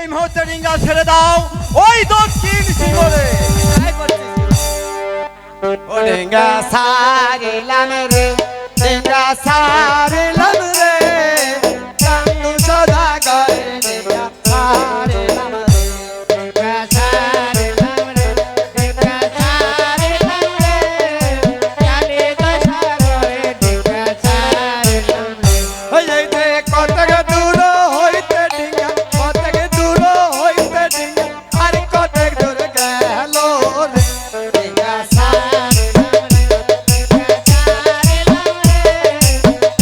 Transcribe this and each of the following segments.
এই মুহূর্তে ডিঙ্গা ছেড়ে দাও ওই দক্ষিণ সিংহলে। ও ডিঙ্গা সারিলাম রে, ডিঙ্গা সারিলাম রে, চান্দু সদাগর ডিঙ্গা সারিলাম রে, ডিঙ্গা সারিলাম রে, ডিঙ্গা সারিলাম রে, কালী দশাগরে ডিঙ্গা সারিলাম রে। হইতে কতক দূর হইতে ডিঙ্গা, কতক দূর হইতে ডিঙ্গা, আর কতক দূর গেল রে, ডিঙ্গা সারিলাম রে, ডিঙ্গা সারিলাম রে,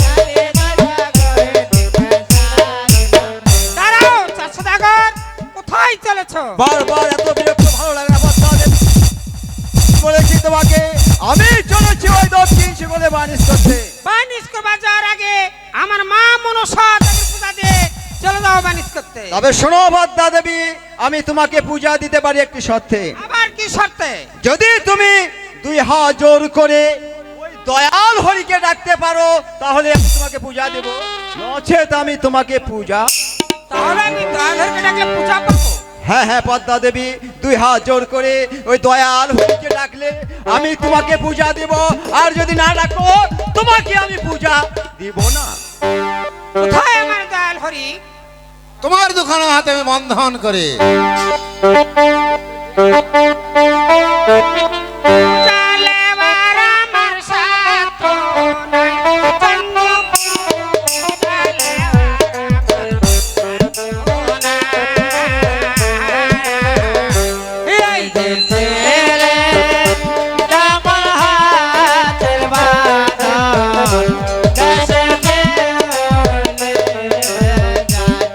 কালী দশাগরে ডিঙ্গা সারিলাম রে। দাঁড়াও চার সদাগর, কোথায় চলেছো? বারবার এত বিরক্ত ভালো লাগে না বৎসদেবী। বলেছি তোমাকে আমি চলেছি ওই দক্ষিণ সিংহলে বানিশ করতে। বানিশ করবার যাওয়ার আগে আমার মা মনসা দেবীর পূজা দিয়ে চলে যাও বানিশ করতে। তবে শোনো বদ্দা দেবী, আমি তোমাকে পূজা দিতে পারি একটি শর্তে। আবার কি শর্তে? যদি তুমি দুই হাত জোর করে ওই দয়াল হরিকে ডাকতে পারো তাহলে আমি তোমাকে পূজা দেব, নচেত আমি তোমাকে পূজা। তাহলে আমি দয়ালকে ডাকলে পূজা পাবো? হ্যাঁ হ্যাঁ পদ্মা দেবী, দুই হাত জোর করে ওই দয়াল হরিকে ডাকলে আমি তোমাকে পূজা দেব, আর যদি না ডাকো তোমাকে আমি পূজা দিব না। কোথায় আমার দয়াল হরি? তোমার দুখানা হাতে আমি বন্ধন করে চালে বারা আমার সাথ নাই, চন্দ্র চালে এই দেশে আমার হাতের বাঁধন দেশে ফেলে যায়।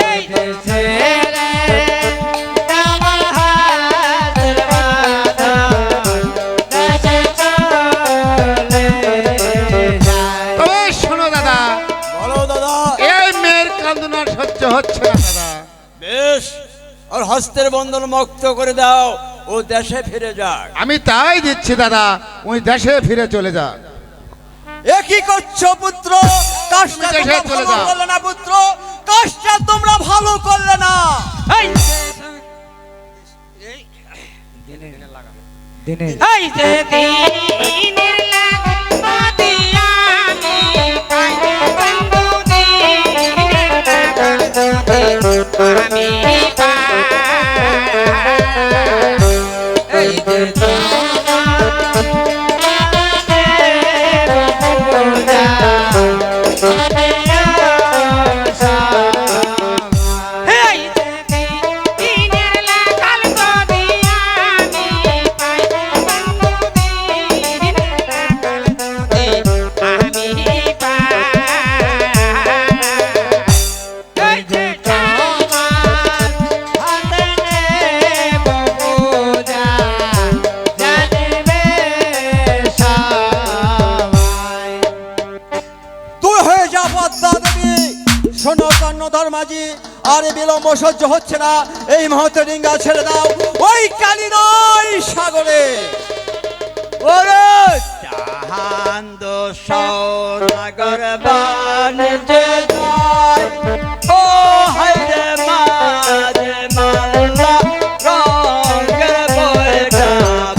এই দেশে আমার হাতের বাঁধন দেশে চলে যায়। তবে শোনো দাদা, বলো দাদা। এই মেয়ের কান্দনা সহ্য হচ্ছে না দাদা। বেশ, আর হস্তের বন্ধন মুক্ত করে দাও, ও দেশে ফিরে যাক। আমি তাই দিচ্ছি দাদা, ওই দেশে ফিরে চলে যা। এ কি করছো পুত্র? কাজটা দেশে তোমরা চলে ভালো যাও। করলে না পুত্র, কাজটা তোমরা ভালো করলে না। এই এই যে দিনের লাগতি আমি পাই, বন্ধু দিনের লাগতি আমি পাই। এই যে এই যে দিনের লাগতি আমি পাই, বন্ধু দিনের লাগতি আমি পাই। এই যে দূর হয়ে যা পদ্মা দেবী। শোনো কর্ণধর মাঝি, আর এ বিলম্ব সহ্য হচ্ছে না, এই মুহূর্তে ডিঙ্গা ছেড়ে দাও ওই কালিনয় সাগরে। ওরে চাহান্দ সৌদাগর বাণিজ্যে যায়, ও হায়রে মাঝে মাল্লা রঙের বইটা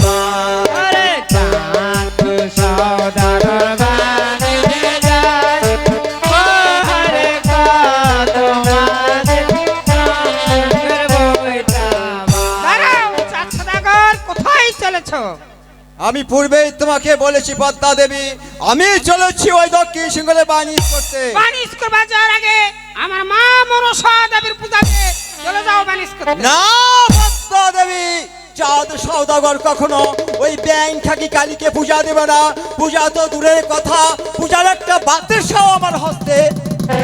বায়। আরে চাঁদ সওদাগর বাণিজ্যে যায়, ও হরে কত মাঝে রঙের বইটা বায়। দাঁড়াও চার সদাগর, কোথায় চলেছো? আমি পূর্বেই তোমাকে বলেছি পদ্মা দেবী, আমি চলেছি ওই দক্ষিণ সিংহলে বানিশ করতে। বানিশ করবার যাওয়ার আগে আমার মা মনসা দেবীর পূজা দিয়ে চলে যাও বানিশ করতে। না পদ্মা দেবী, চাঁদ সওদাগর কখনো ওই ব্যাং থাকি কালীকে পূজা দেবে না। পূজা তো দূরের কথা, পূজার একটা বাতাসাও আমার হস্তে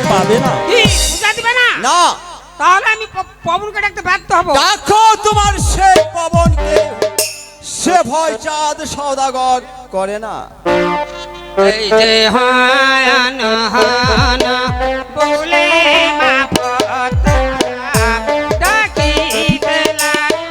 পাবে না। কি পূজা দিবে না? না, তাহলে আমি পবনকে ডাকতে ব্যর্থ হব। দেখো তোমার সেই পবনকে, সে ভয় চাঁদ সওদাগর করে না। এই যে হায়ান হান বলে মা পতা ডাকিতে লাগে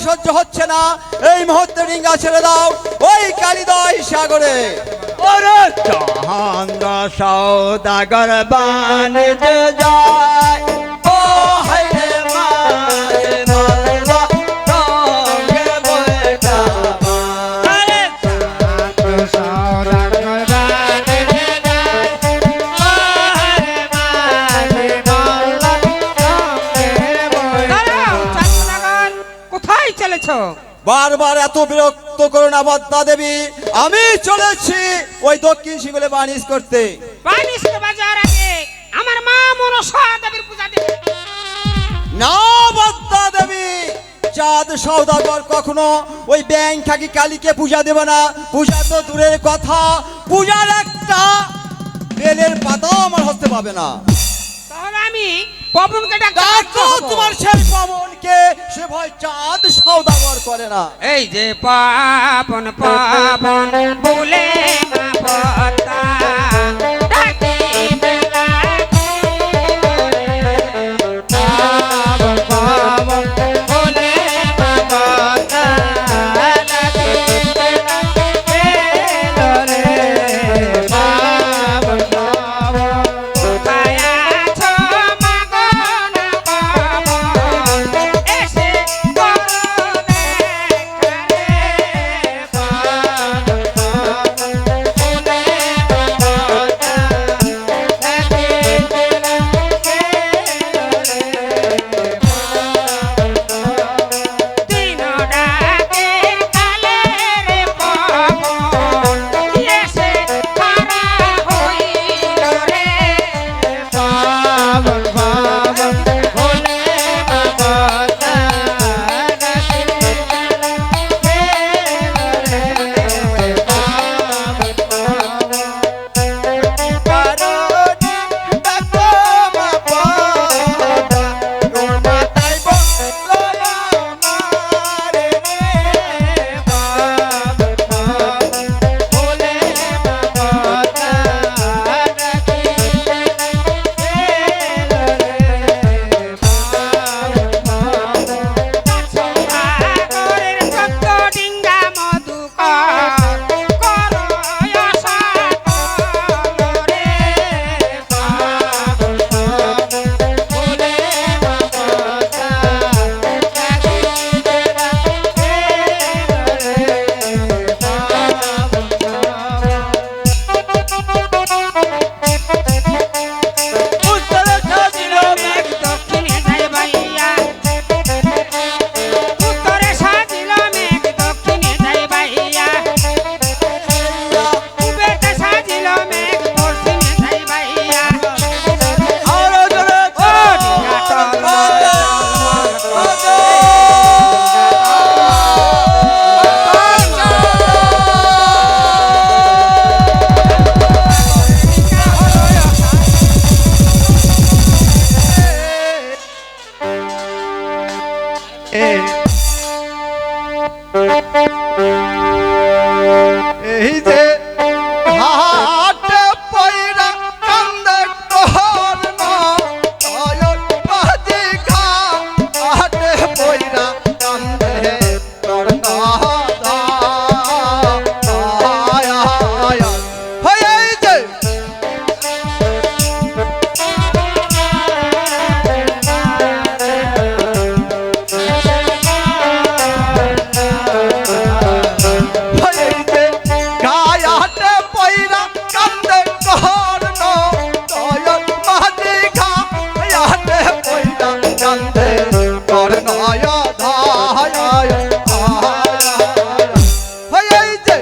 সহ্য হচ্ছে না, এই মুহূর্তে ডিঙ্গা ছেড়ে দাও ওই কালিদয় সাগরে। ওরে চাঁদ সৌদাগর বাণিজ্য যায়, ও হায় মারে মালবা সঙ্গে বইটা আরে দাঁড়াও, চাঁদ সওদাগর, কোথায় চলেছো? বারবার এত বিরক্ত করো না পদ্মা দেবী, আমি চলেছি ওই দক্ষিণ সিংহলে বাণিজ্য করতে। বানিসকে বাজার আগে আমার মা মনসা দেবীর পূজা দেবে। না পদ্মা দেবী, চাঁদ সওদাগর কখনো ওই ব্যাংক থাকি কালীকে পূজা দেবে না। পূজা তো দূরের কথা, পূজার একটা বেলের পাতাও আমার হস্তে পাবে না। তাহলে আমি পবনকে ডাকতে ডাকো তোমার সেই পবনকে, সে ভয় চাঁদ সওদাগর করে না। এই যে পাবন পাবন বলে মা পদ্মা ডাকি বেলাকে পাবন পাবন বলে মা পদ্মা ডাকি বেলাকে রে পাবন পাবন কোথায় আছো মাগো না পাবন এসে করো দেখা রে পাবন পাবন বলে মা পদ্মা ডাকি বেলাকে দিন ডাকে কালে রে পাবন এসে খারা হইল রে পাবন পাবন বলে মা পদ্মা ডাকি বেলাকে রে পাবন পাবন কারণে ডাকো মা পদ্মা, তোর মাথায় বসলো আমারে রে। পাবন পাবন বলে মা পদ্মা ডাকি বেলাকে রে পাবন পাবন সাগরের সত্য ডিঙ্গা মধুকর করো আশা করো রে পাবন পাবন বলে মা পদ্মা ডাকি বেলাকে রে পাবন উত্তরে সাজিল মেঘ দক্ষিণে যায় বাইয়া, উত্তরে সাজিল মেঘ দক্ষিণে যায় বাইয়া, পূবেতে সাজিল মেঘ পশ্চিমে যায় বাইয়া। আরো জোরে ও ডিঙ্গাটল এই যে হাটে পয়রা কান্দে কহর না তয়ন বাজি খা হাটে পয়রা কান্দে তোর না আয় আয় হয় এই যে হয় এই যে গায়াতে পয়রা কান্দে কহর না তয়ন বাজি খা হাটে পয়রা কান্দে তোর নয়া ধায় আয় হয় এই যে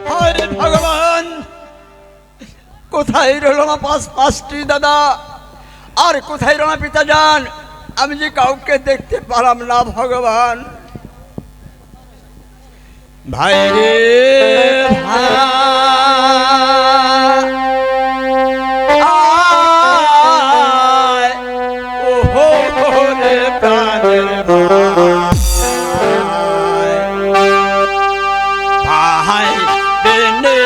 হায় ভগবান, কোথায় রইল না পাঁচটি দাদা, আর কোথায় রইল না পিতা যান? আমি যে কাউকে দেখতে পারলাম না ভগবান। ভাই রে ভাই, আয়, ওহো রে প্রাণের ভাই, ভাই বেনে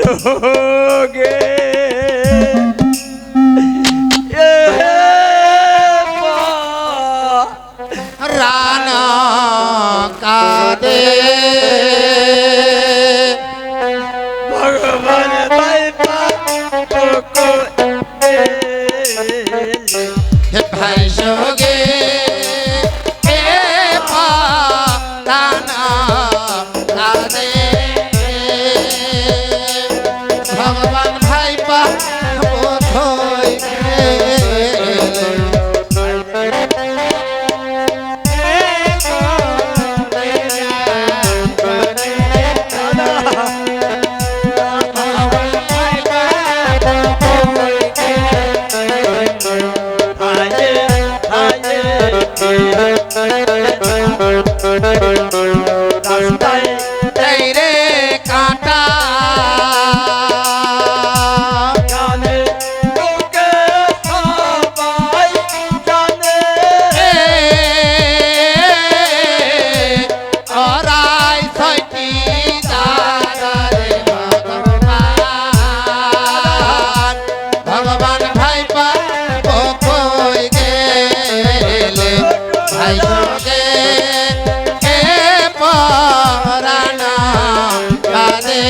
যোগে এ মা রানা কাদে ভগবান ভাই ভাই সগে এ পা রানা কাদে ভগবান ভাই পা বোধই এই রে কাটা জানে লোকে সবাই জানে অরাই ছয়টি দাদারে ভগবান ভগবান ভাই পা কই গেলে ভাই সঙ্গে এ পরানা কাদে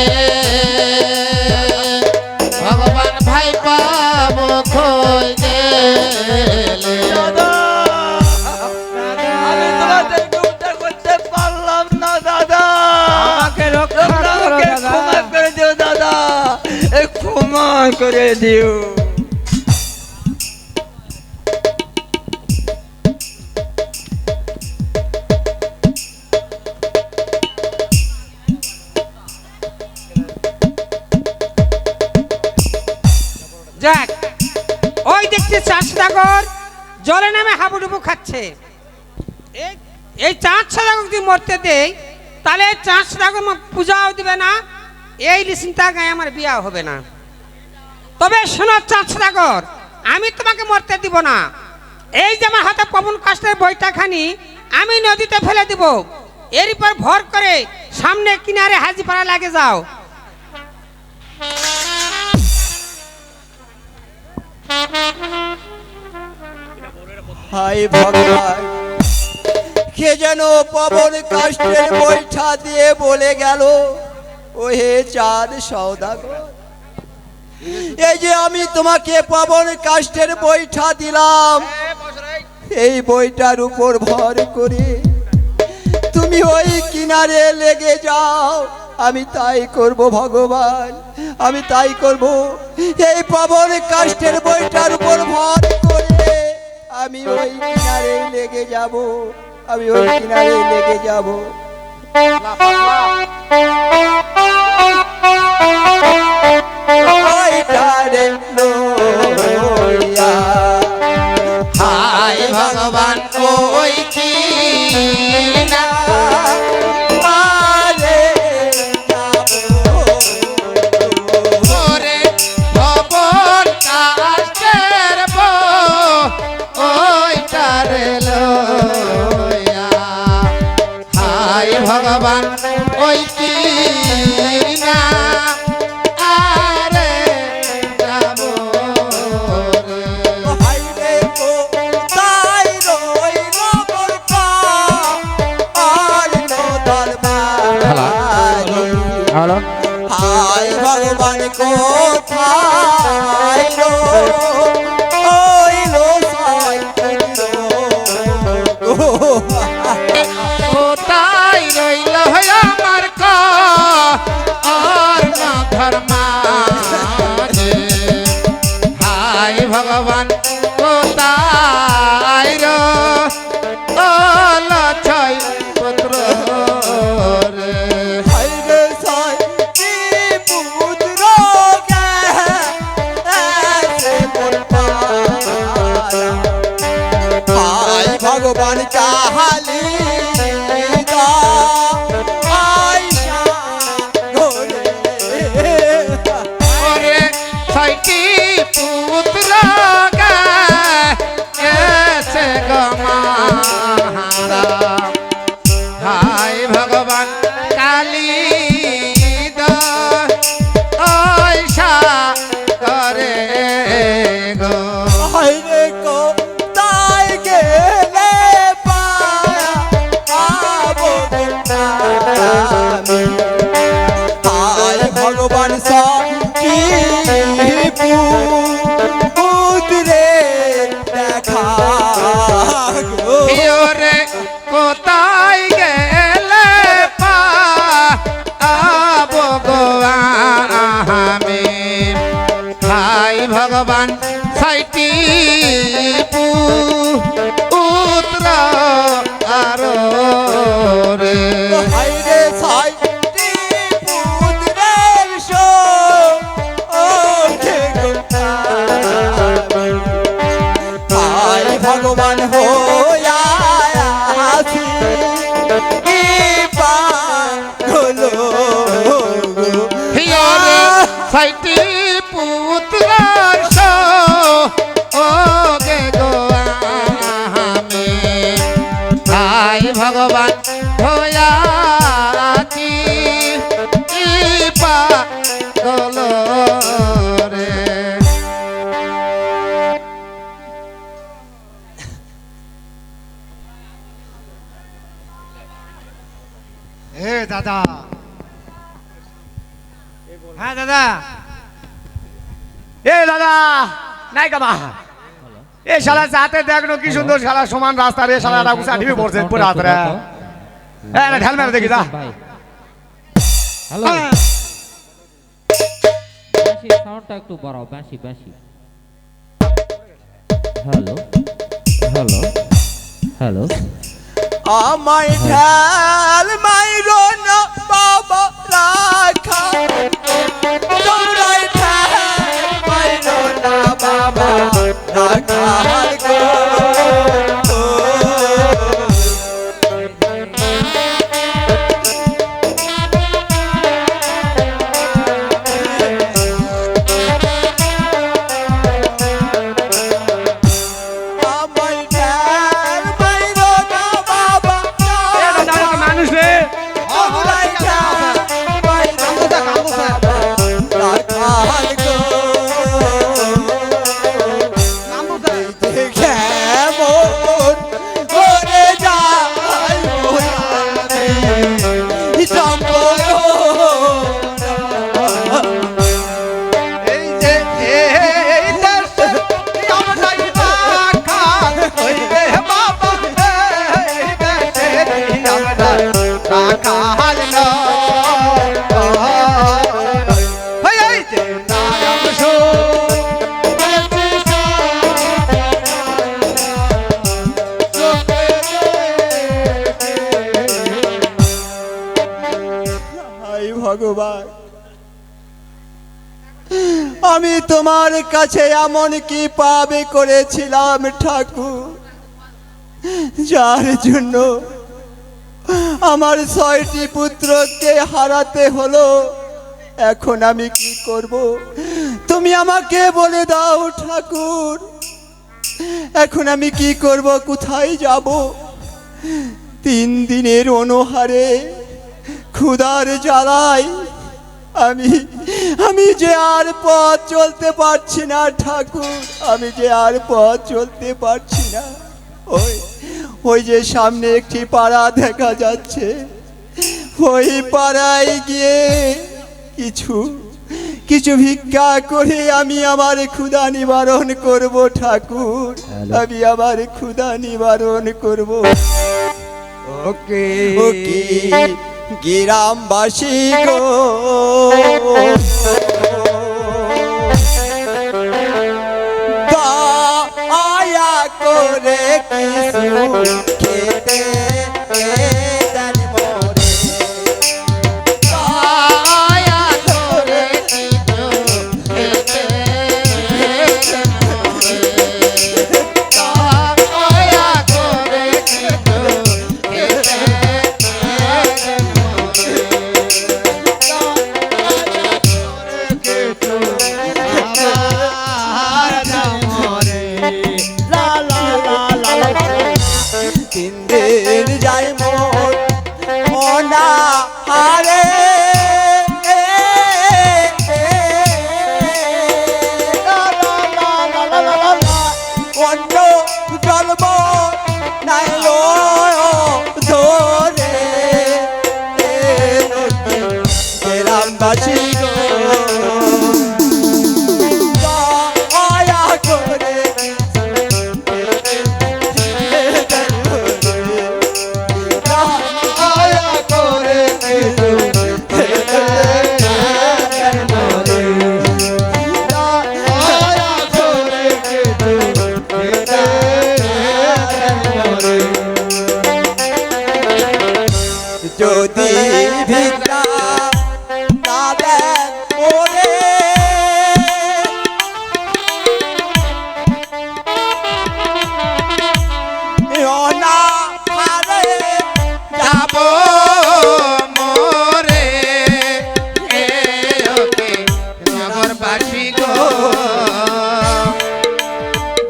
ভগবান ভাই পাব কই গেলে দাদা আমি তোমাদেরকে উদ্ধার করতে পারলাম না দাদা আমাকে রক্ষা তোমরা করো আমাকে দাদা। ক্ষমা করে দিও দাদা ক্ষমা করে দিও যাক, ওই দেখছি চাঁদ সাগর জলে নামে হাবুডুবু খাচ্ছে। এই চাঁদ সাগর যদি মরতে দেই তাহলে চাঁদ সাগর পূজাও দিবে না, এই চিন্তা গায়ে আমার বিয়া হবে না। তবে শোনো চাঁদ সাগর, আমি তোমাকে মরতে দিব না। এই যে আমার হাতে পবন কাষ্টের বইটাখানি আমি নদীতে ফেলে দিব, এরপর ভর করে সামনে কিনারে হাজিপাড়া লাগে যাও। হায় ভগবান, কে যেন পবন কাষ্টের বৈঠা দিয়ে বলে গেল, ও হে চাঁদ সওদাগর, এই যে আমি তোমাকে পবন কাষ্টের বৈঠা দিলাম, এই বইটার উপর ভর করে তুমি ওই কিনারে লেগে যাও। আমি তাই করব ভগবান, আমি তাই করব। এই পবন কাষ্টের বইটার উপর ভর করে আমি ওই কিনারে লেগে যাব, আমি ওই কিনারে লেগে যাব। ওইটারে লইয়া হায় ভগবান ওই কি না পারে যাব। ওরে ভবন কাষ্টের ওইটার লইয়া হায় ভগবান ওই কি না আরে যাব রে হাইরে গো তাই রইল বলকা আর নদল বাড়ি। হায় ভগবান কোথায় রইল সাইকেল কোথায় রইল আমার আর না ধর্মারে হায় ভগবান কোথায় রইল ছয় পুত্র রে হাইরে সাই কি পুত্র গে এসে মোর রে ছয়টি পুত্রের সঙ্গে গো আমি ভাই ভগবান হইয়া আছি কি পাগল গো। হিয়ারে সাইটি পুত্রার সঙ্গে গো আমি ভাই ভগবান হইয়াছি কি পাগল রে। এ দাদা, হ্যাঁ দাদা, এ দাদা নাই কামা, এ শালা চাতে দেখনো কি সুন্দর শালা সমান রাস্তা রে, শালা রাগুসা টিভি পড়ছে পুরো রাত্রে। এ না ঢাল মেরে দেখি দা। হ্যালো, বেশি সাউন্ডটা একটু বাড়াও, বেশি বেশি। হ্যালো হ্যালো হ্যালো, আমায় ঢাল মাইরো না বাবা রাখা, তোমরাই ঢাল মাইরো না বাবা রাখা গো। আমায় ঢাল মাইরো না বাবা এ দাদা কি মানুষ রে? তোমরাই ঢাল মাইরো না বাবা রাখা গো। কেমন করে যাই এই যে এই দেশে আমরাই রাখা হইবে বাবা, এই দেশে আমরা রাখা হালনা। এই যে নাম শো হায় ভগবান, আমি তোমার কাছে এমন কি পাবে করেছিলাম ঠাকুর, যার জন্য আমার 6টি পুত্রকে হারাতে হলো। এখন আমি কি করব তুমি আমাকে বলে দাও ঠাকুর। এখন আমি কি করব, কোথায় যাব? 3 দিনের অনহারে ক্ষুধার জ্বালায় আমি যে আর পথ চলতে পারছি না ঠাকুর, আমি যে আর পথ চলতে পারছি না। ওই যে সামনে একটি পাড়া দেখা যাচ্ছে, ওই পাড়ায় গিয়ে কিছু ভিক্ষা করে আমি আমার ক্ষুধা নিবারণ করব ঠাকুর, আমি আমার ক্ষুধা নিবারণ করব। ওকে ওকে গ্রামবাসী গো, দয়া করে কিছু খেতে দেন মোরে, দয়া করে কিছু খেতে দেন মোরে, দয়া করে কিছু খেতে দেন মোরে, আমার দাও মোরে। লা লা লা লা লা। 3 দিন যাই মোর মনা হারে, অন্য জন্ম নাই ধরে গ্রামবাসী গো, দয়া করে দয়া করে যদি ভিক্ষা না দেন ওরে অনাহারে যাব মোরে এ ওকে নগরবাসী গো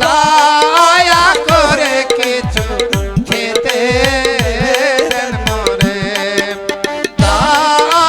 দয়া করে কিছু খেতে দেন মোরে দয়া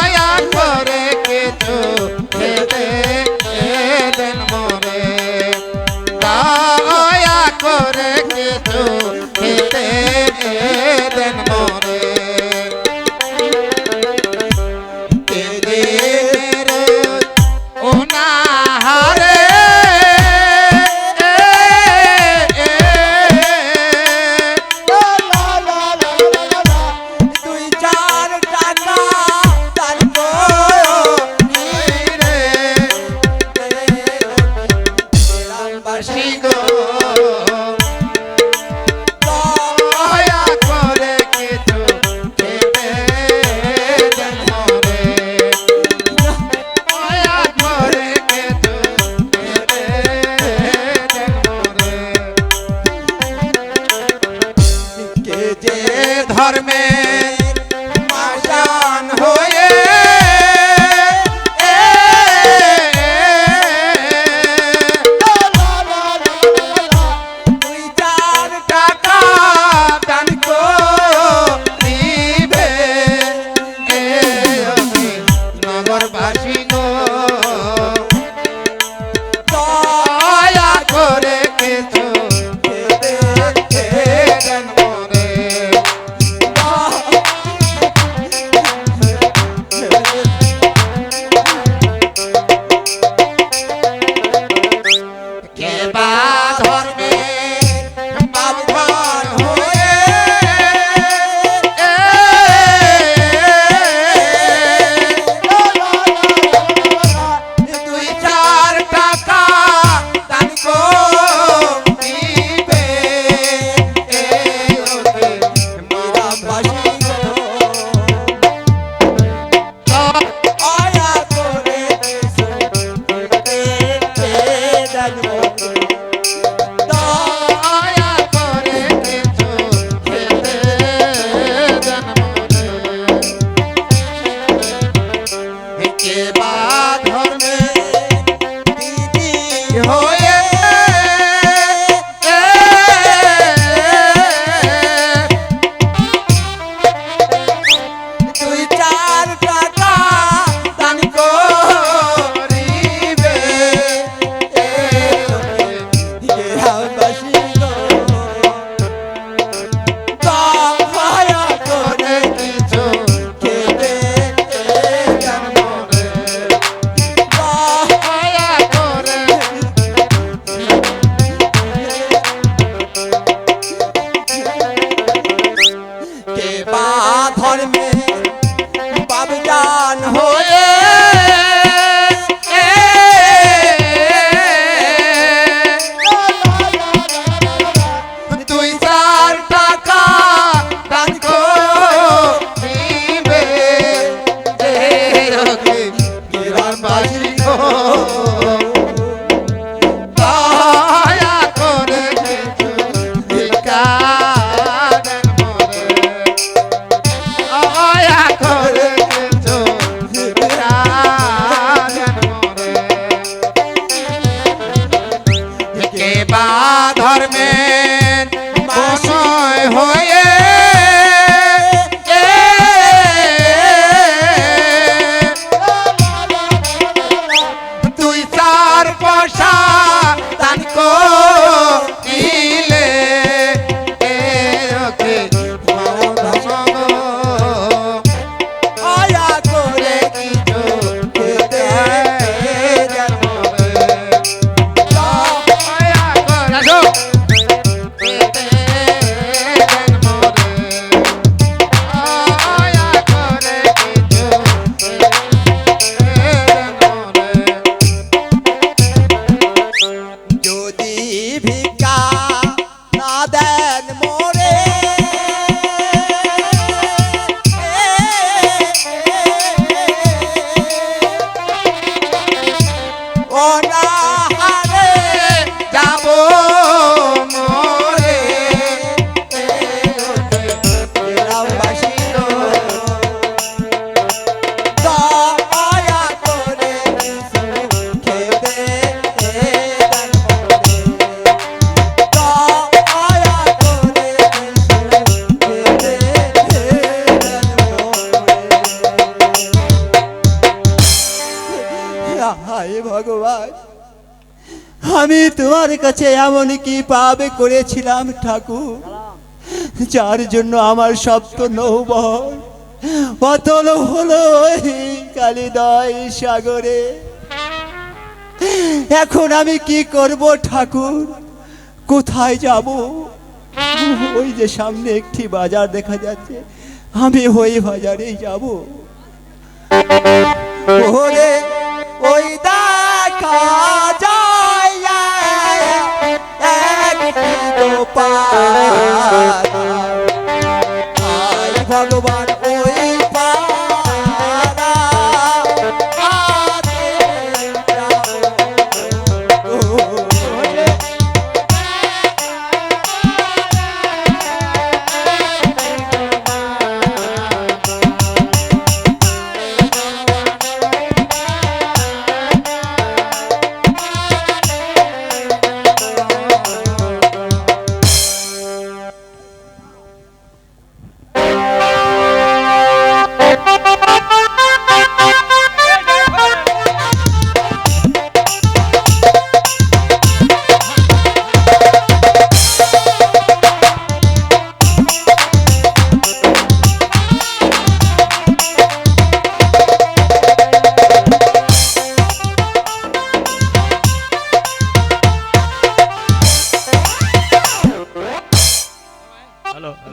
ভগবান, আমি তোমার কাছে এমন কি পাপ করেছিলাম ঠাকুর, যার জন্য আমার সপ্ত নৌবহর অতল হলো এই কালিদয় সাগরে। এখন আমি কি করব ঠাকুর, কোথায় যাব? ওই যে সামনে একটি বাজার দেখা যাচ্ছে, আমি ওই বাজারেই যাব। ওরে ওই দেখা যায় একটি গোপাল, আয় ভগবান ওই পাড়া আগে যাবো।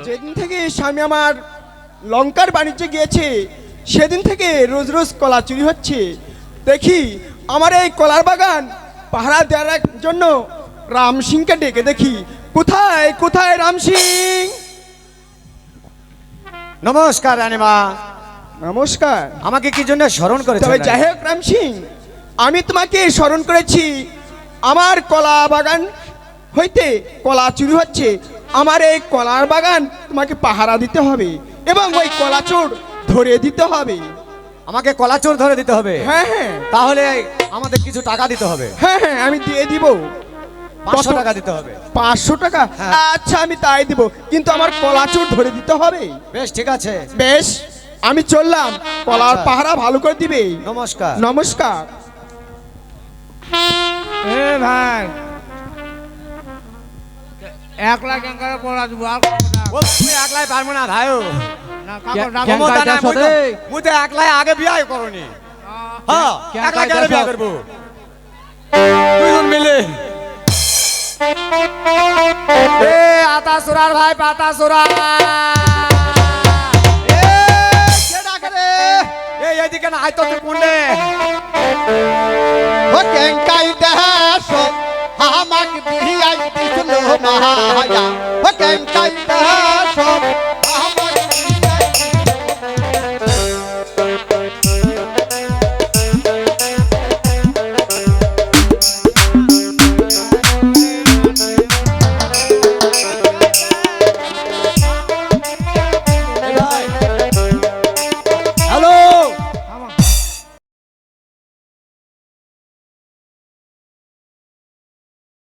যেদিন থেকে স্বামী আমার লঙ্কার বাণিজ্যে গিয়েছে, সেদিন থেকে রোজ রোজ কলা চুরি হচ্ছে। দেখি আমার এই কলার বাগান পাহারা দেওয়ার জন্য রাম সিংকে ডেকে দেখি, কোথায় কোথায় রাম সিং? নমস্কার রানীমা, নমস্কার। আমাকে কি জন্য স্মরণ করেছেন? তবে যাই হোক রাম সিং, আমি তোমাকে স্মরণ করেছি। আমার কলা বাগান হইতে কলা চুরি হচ্ছে, আমার এই কলার বাগান তোমাকে পাহারা দিতে হবে এবং ওই কলা চোর ধরে দিতে হবে। আমাকে কলাচোর ধরে দিতে হবে? হ্যাঁ হ্যাঁ তাহলে আমাদের কিছু টাকা দিতে হবে। হ্যাঁ হ্যাঁ, আমি দিয়ে দিব। 500 টাকা দিতে হবে। 500 টাকা? হ্যাঁ। আচ্ছা আমি তাই দিব, কিন্তু আমার কলা চোর ধরে দিতে হবে। বেশ ঠিক আছে। বেশ, আমি চললাম। কলার আচ্ছা। পাহারা ভালো করে দিবে। নমস্কার। নমস্কার। এ ভাই 1 লাখ টাকা পড়া দিব আর ও তুমি একলাই পারবো না ভাইও। না কাপড় কেন ক্ষমতা নাই, কাইতাছ মুই তো- রে? মুই তো একলাই আগে বিয়ে করনি। হ্যাঁ, কেন একলাই কেন কাইতাছ? বিয়ে করবো? দুইজন মিলে। এ আতা সুরার ভাই, পাতা সুরা। এ কে ডাকে রে? এই এদিকে না, আয় তো তুই কোনে? ও কেঙ্কাই দেশ আমাক দিয়াই দিছিল মায়া ও কেঙ্কাই দেশ